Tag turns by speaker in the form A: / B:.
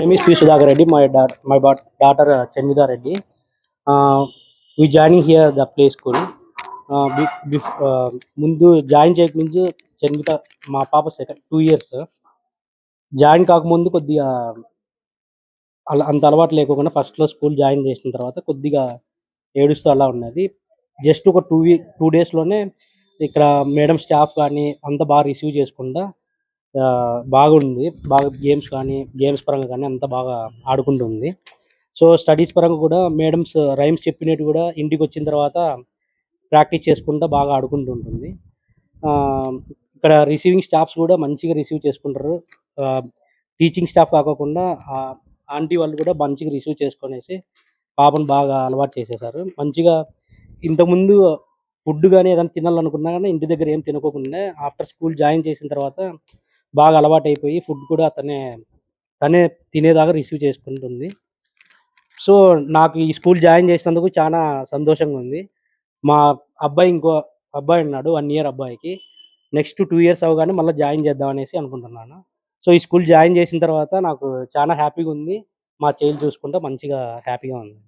A: Name is P. Sudhakar Reddy. My daughter Chanvida Reddy. We joining here the play school. ముందు join చేయకముందు చంద్రిత మా పాప second 2 years join కాకముందు కొద్దిగా అలా అంత అలవాటు లేకోకుండా ఫస్ట్లో స్కూల్ జాయిన్ చేసిన తర్వాత కొద్దిగా ఏడుస్తూ అలా ఉన్నది. జస్ట్ ఒక 2 daysలోనే ఇక్కడ మేడం స్టాఫ్ కానీ అంత బాగా రిసీవ్ చేసుకుండా బాగుంది. బాగా గేమ్స్ పరంగా కానీ అంతా బాగా ఆడుకుంటుంది. సో స్టడీస్ పరంగా కూడా మేడమ్స్ రైమ్స్ చెప్పినట్టు కూడా ఇంటికి వచ్చిన తర్వాత ప్రాక్టీస్ చేసుకుంటూ బాగా ఆడుకుంటూ ఉంటుంది. ఇక్కడ రిసీవింగ్ స్టాఫ్స్ కూడా మంచిగా రిసీవ్ చేసుకుంటారు. టీచింగ్ స్టాఫ్ కాకోకుండా ఆంటీ వాళ్ళు కూడా మంచిగా రిసీవ్ చేసుకునేసి పాపను బాగా అలవాటు చేసేసారు. మంచిగా ఇంతకుముందు ఫుడ్ కానీ ఏదైనా తినాలనుకున్నా కానీ ఇంటి దగ్గర ఏం తినుకోకుండా ఆఫ్టర్ స్కూల్ జాయిన్ చేసిన తర్వాత బాగా అలవాటైపోయి ఫుడ్ కూడా తనే తినేదాకా రిసీవ్ చేసుకుంటుంది. సో నాకు ఈ స్కూల్ జాయిన్ చేసినందుకు చాలా సంతోషంగా ఉంది. మా ఇంకో అబ్బాయి ఉన్నాడు, 1 year అబ్బాయికి. నెక్స్ట్ 2 years అవ్వగానే మళ్ళీ జాయిన్ చేద్దాం అనేసి అనుకుంటున్నాను. సో ఈ స్కూల్ జాయిన్ చేసిన తర్వాత నాకు చాలా హ్యాపీగా ఉంది. మా చైల్డ్ చూసుకుంటే మంచిగా హ్యాపీగా ఉంది.